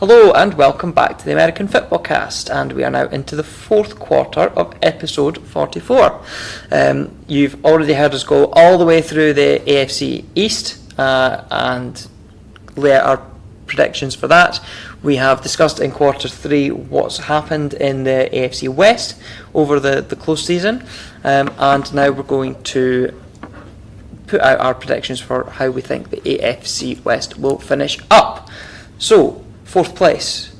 Hello and welcome back to the American Fitbaw Cast, and we are now into the fourth quarter of episode 44. You've already heard us go all the way through the AFC East and lay out our predictions for that. We have discussed in quarter 3 what's happened in the AFC West over the close season, and now we're going to put out our predictions for how we think the AFC West will finish up. So, fourth place.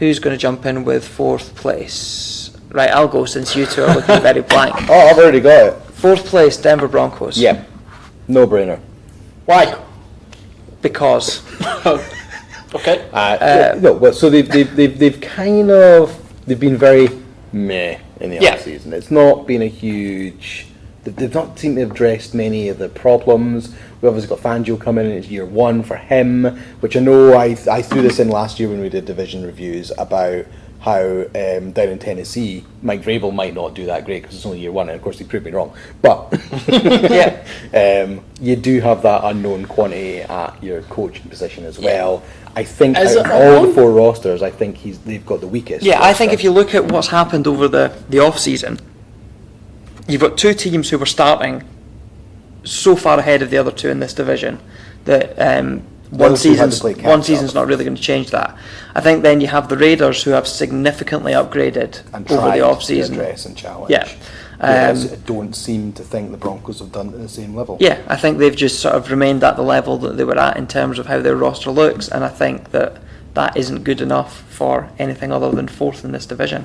Who's going to jump in with fourth place? Right, I'll go since you two are looking very blank. Oh, I've already got it. Fourth place, Denver Broncos. Yeah, no brainer. Why? Because. Okay. So they've kind of been very meh in the off season. It's not been a huge. They've not seemed to have addressed many of the problems. We obviously got Fangio coming in. It's year 1 for him, which I know I threw this in last year when we did division reviews about how down in Tennessee Mike Vrabel might not do that great because it's only year 1, and of course he proved me wrong. But you do have that unknown quantity at your coaching position as well. I think out of all the 4 rosters, I think they've got the weakest. Yeah, roster. I think if you look at what's happened over the off season, you've got 2 teams who were starting so far ahead of the other 2 in this division that one season's not really going to change that. I think then you have the Raiders who have significantly upgraded and over the off season. Address and challenge. Yeah. I don't seem to think the Broncos have done it at the same level. Yeah, I think they've just sort of remained at the level that they were at in terms of how their roster looks, and I think that isn't good enough for anything other than 4th in this division.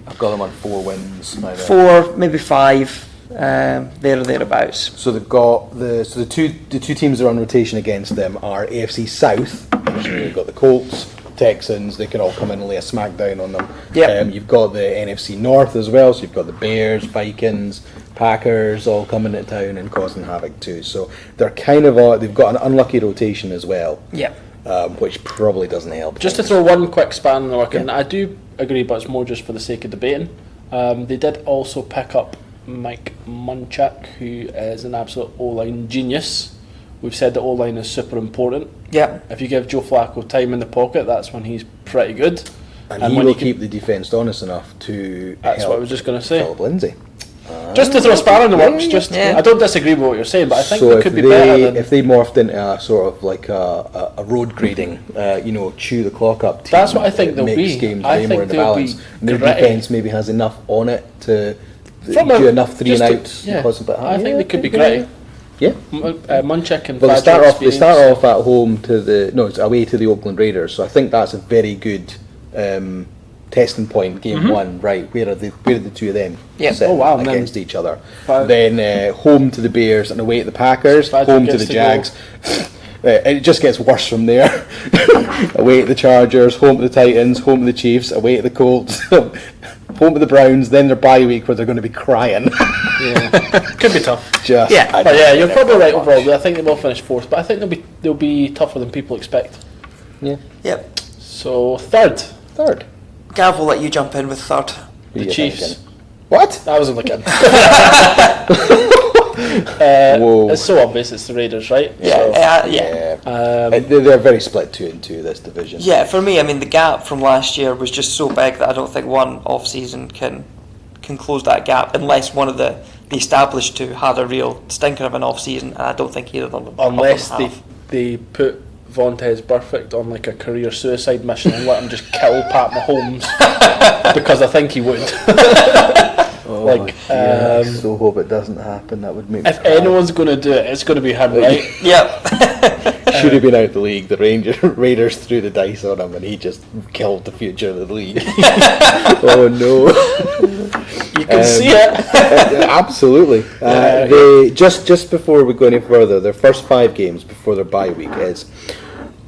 I've got them on 4 wins. 4, maybe 5. There or thereabouts. So they've got the two teams that are on rotation against them are AFC South. You've got the Colts, Texans. They can all come in and lay a smackdown on them. Yep. You've got the NFC North as well. So you've got the Bears, Vikings, Packers all coming into town and causing havoc too. So they're kind of they've got an unlucky rotation as well. Yeah. Which probably doesn't help. Just to throw one quick span in the work, and I do agree, but it's more just for the sake of debating. They did also pick up Mike Munchak, who is an absolute O-line genius. We've said that O-line is super important. Yeah. If you give Joe Flacco time in the pocket, that's when he's pretty good. And he will keep the defence honest enough to That's what I was just going to say. Philip Lindsay. Just to throw a spanner in the works, I don't disagree with what you're saying, but I think so it could be better than... if they morphed into a sort of like a road grading, chew the clock up team. That's what I think they'll be. Games I way think more in the they'll balance. be Their defence maybe has enough on it to do enough 3 and outs. Yeah. I think they could be great. Yeah. Munchak and They start off at home it's away to the Oakland Raiders. So I think that's a very good testing point. Game 1, right? Where are the 2 of them sitting against each other? Then home to the Bears and away at the Packers. Home to the Jags. It just gets worse from there. Away at the Chargers, home to the Titans, home to the Chiefs, away at the Colts, home to the Browns, then their bye week where they're going to be crying. Could be tough. But you're probably right overall. I think they will finish 4th, but I think they'll be tougher than people expect. Yeah. Yep. So third. Gav will let you jump in with 3rd. The Chiefs. Thinking? What? I wasn't looking. It's so obvious it's the Raiders, right? They're very split 2 and 2 this division. Yeah, for me, I mean, the gap from last year was just so big that I don't think one off-season can close that gap unless one of the established 2 had a real stinker of an off-season, and I don't think either of them unless they put Vontaze Burfict on like a career suicide mission and let him just kill Pat Mahomes because I think he would. I so hope it doesn't happen. That would make me if cry. Anyone's going to do it, it's going to be him, right? Yep. Should have been out of the league. The Raiders threw the dice on him and he just killed the future of the league. Oh no. You can see it. Absolutely. They just before we go any further, their first 5 games before their bye week is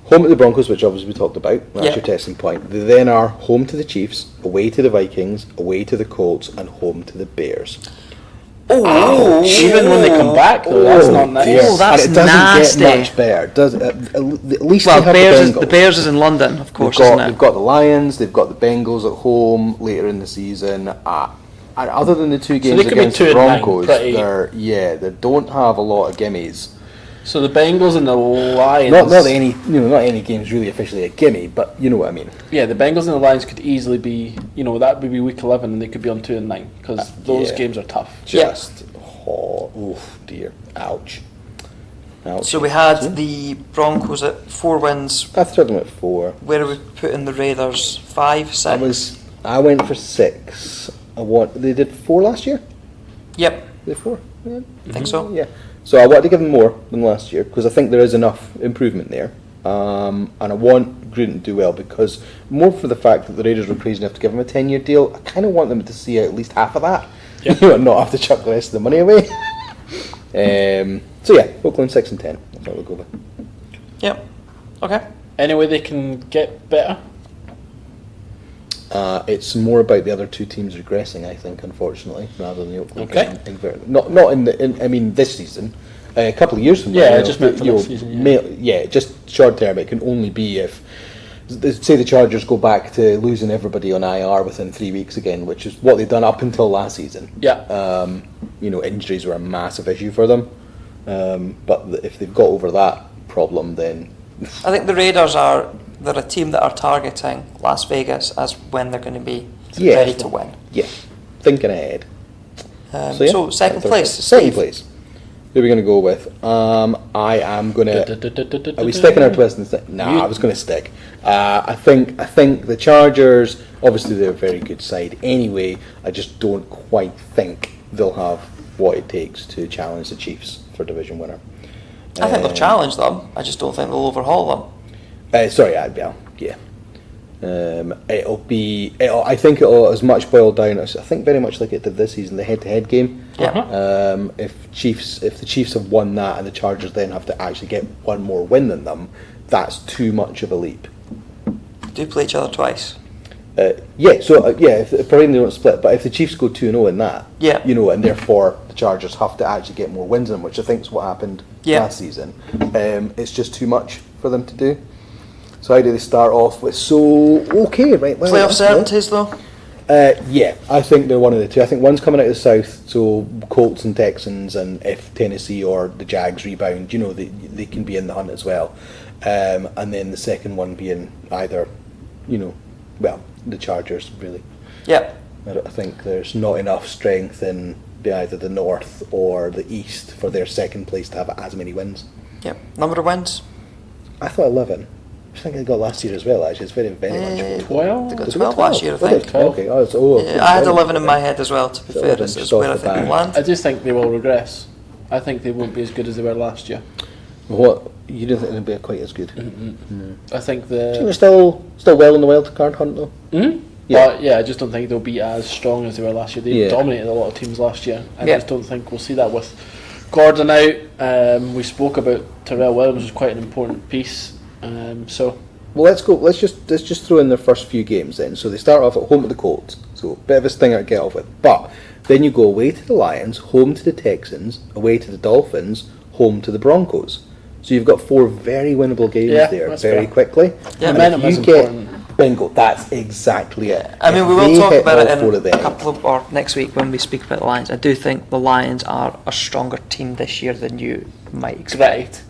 home at the Broncos, which obviously we talked about. That's your testing point. They then are home to the Chiefs, away to the Vikings, away to the Colts, and home to the Bears. Even when they come back, though, that's not nice. That's and it doesn't nasty. get much better. At least the Bears is in London, of course. They've got the Lions, they've got the Bengals at home later in the season. And other than the 2 games against the Broncos, they don't have a lot of gimmies. So the Bengals and the Lions. Not any game's really officially a gimme, but you know what I mean. Yeah, the Bengals and the Lions could easily be, that would be week 11, and they could be on 2-9 because those games are tough. Dear, ouch. So we had the Broncos at 4 wins. I threw them at 4. Where are we putting the Raiders? 5, 6? I went for 6. They did 4 last year? Yep. They did 4? Yeah. I think so. Yeah. So I wanted to give them more than last year because I think there is enough improvement there. And I want Gruden to do well because more for the fact that the Raiders were crazy enough to give him a 10-year deal, I kind of want them to see at least half of that. Yeah. And not have to chuck the rest of the money away. So yeah, Oakland 6 and 10. That's what we'll go with. Yep. Okay. Any way they can get better? It's more about the other two teams regressing, I think, unfortunately, rather than the Oakland. Okay. Not this season. A couple of years from now. Yeah, I just meant for this season. Just short term. It can only be if, say, the Chargers go back to losing everybody on IR within 3 weeks again, which is what they've done up until last season. Yeah. Injuries were a massive issue for them. But if they've got over that problem, then I think the Raiders they're a team that are targeting Las Vegas as when they're going to be ready to win. Yeah, thinking ahead. So second place. Second place. Who are we going to go with? I am going to. Are we sticking our twist? I was going to stick. I think the Chargers. Obviously, they're a very good side anyway. I just don't quite think they'll have what it takes to challenge the Chiefs for division winner. I think they'll challenge them. I just don't think they'll overhaul them. Yeah. I think it'll as much boil down as I think very much like it did this season, the head-to-head game. Yeah. If the Chiefs have won that and the Chargers then have to actually get one more win than them, that's too much of a leap. Do play each other twice. If providing they don't split, but if the Chiefs go 2-0 in that, and therefore the Chargers have to actually get more wins than them, which I think is what happened last season, it's just too much for them to do. So how do they start off with? Playoff certainties though? I think they're one of the two. I think one's coming out of the south, so Colts and Texans, and if Tennessee or the Jags rebound, they can be in the hunt as well. And then the second one being either, the Chargers, really. Yeah. I think there's not enough strength in either the North or the East for their second place to have as many wins. Yep. Number of wins? I thought 11. I think they got last year as well, actually. It's very, very much. 12? They got 12 last year, I think. Okay. I had 11 in my head as well, to be fair. This is where I think they'll land. I just think they will regress. I think they won't be as good as they were last year. What? You don't think they'll be quite as good? No. I think they're still well in the wild card hunt, though? Mm-hmm. Yeah. I just don't think they'll be as strong as they were last year. They dominated a lot of teams last year. I just don't think we'll see that with Gordon out. We spoke about Terrell Williams was quite an important piece. Well, let's go. Let's just throw in their first few games then. So they start off at home at the Colts, so a bit of a stinger to get off with. But then you go away to the Lions, home to the Texans, away to the Dolphins, home to the Broncos. So you've got 4 very winnable games there very quickly. Yeah, momentum is important. Bingo, that's exactly it. I mean, we will talk about it in or next week when we speak about the Lions. I do think the Lions are a stronger team this year than you might expect.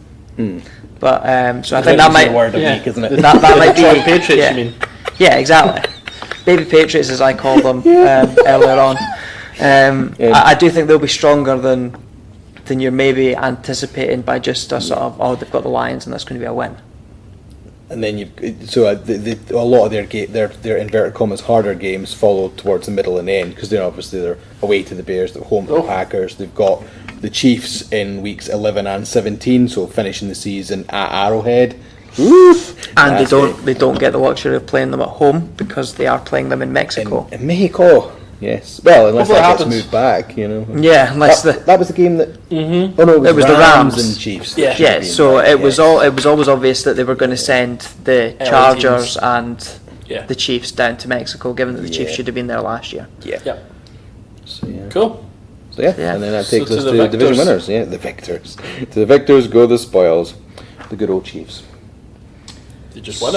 But so I think that might word of week, isn't it? That might be Patriots. You mean? Yeah, exactly. Baby Patriots, as I called them earlier on. I do think they'll be stronger than you're maybe anticipating by just a sort of they've got the Lions and that's going to be a win. And then a lot of their inverted commas harder games follow towards the middle and the end because they're away to the Bears, they're home to the Packers, they've got the Chiefs in weeks 11 and 17, so finishing the season at Arrowhead. Oof. And they don't get the luxury of playing them at home because they are playing them in Mexico. In Mexico, yes. Well, unless that gets moved back, Yeah, unless that was the game that. Mm-hmm. Oh no, it was the Rams and Chiefs. Yeah. So it was always obvious that they were going to send the Chargers and the Chiefs down to Mexico, given that the Chiefs should have been there last year. Yeah. So, cool. So and then that takes us to the division winners. Yeah, the victors. To the victors go the spoils. The good old Chiefs. They just won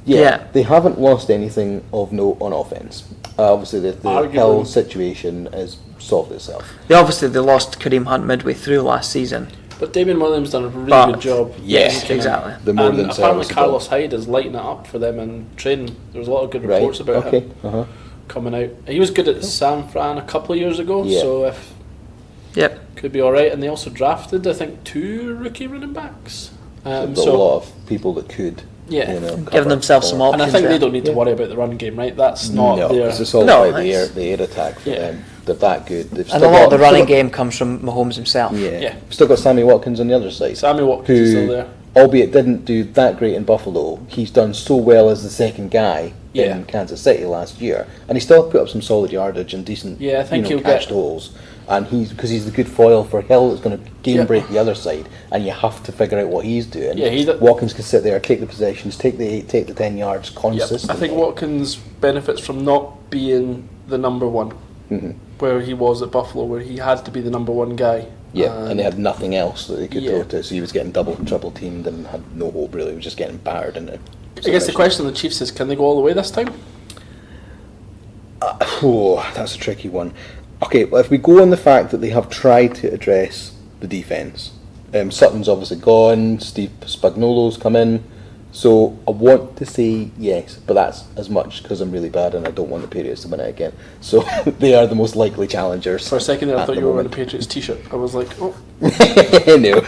it. They haven't lost anything of note on offense. Obviously, the Hill situation has solved itself. They lost Kareem Hunt midway through last season. But Damien Williams done a really good job. Yes, exactly. The more than apparently Carlos Hyde is lighting it up for them in training. There was a lot of good reports about him coming out. He was good at San Fran a couple of years ago, so could be all right. And they also drafted, I think, 2 rookie running backs. So a lot of people that could. Giving themselves some options. And I think they don't need to worry about the running game, right? That's not their... It's all about the air attack for them. They're that good. And a lot of the running game comes from Mahomes himself. Yeah. Still got Sammy Watkins on the other side. Sammy Watkins is still there. Albeit didn't do that great in Buffalo, he's done so well as the second guy in Kansas City last year. And he still put up some solid yardage and decent I think he'll catched holes. And because he's the good foil for Hill that's going to game break the other side, and you have to figure out what he's doing. Watkins can sit there, take the possessions, take the 8, take the 10 yards consistently. I think Watkins benefits from not being the number one, where he was at Buffalo, where he had to be the number one guy. And they had nothing else that they could throw to, so he was getting triple teamed and had no hope really. He was just getting battered. I guess the question on the Chiefs is, can they go all the way this time? That's a tricky one. Okay, well, if we go on the fact that they have tried to address the defence, Sutton's obviously gone, Steve Spagnuolo's come in, so I want to say yes, but that's as much because I'm really bad and I don't want the Patriots to win it again. So they are the most likely challengers. For a second there, I thought you were wearing a Patriots t-shirt. I was like, oh. No.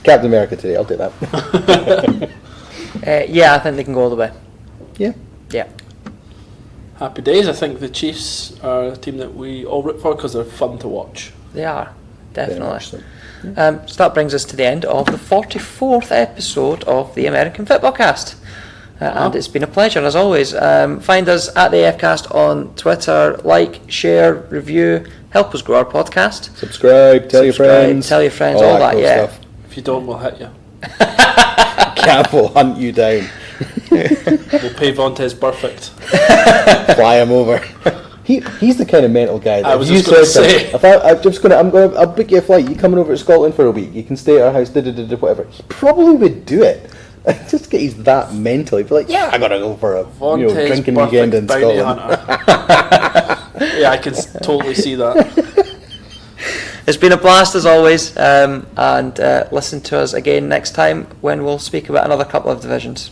Captain America today, I'll do that. I think they can go all the way. Yeah. Happy days. I think the Chiefs are a team that we all root for because they're fun to watch. They are, definitely. So that brings us to the end of the 44th episode of the American Fitbaw Cast. And it's been a pleasure, as always. Find us at the AFCast on Twitter. Like, share, review, help us grow our podcast. Subscribe, tell your friends, all that cool stuff. If you don't, we'll hit you. Cap will hunt you down. We'll pay Vontez perfect. Fly him over. He's the kind of mental guy that I was just going to say. I'll book you a flight. You coming over to Scotland for a week? You can stay at our house. Whatever. He probably would do it. Just get he's that mental. He'd be like, I gotta go for a drinking weekend in Scotland. I can totally see that. It's been a blast as always, and listen to us again next time when we'll speak about another couple of divisions.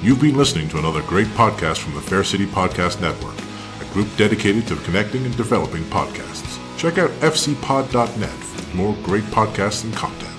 You've been listening to another great podcast from the Fair City Podcast Network, a group dedicated to connecting and developing podcasts. Check out fcpod.net for more great podcasts and content.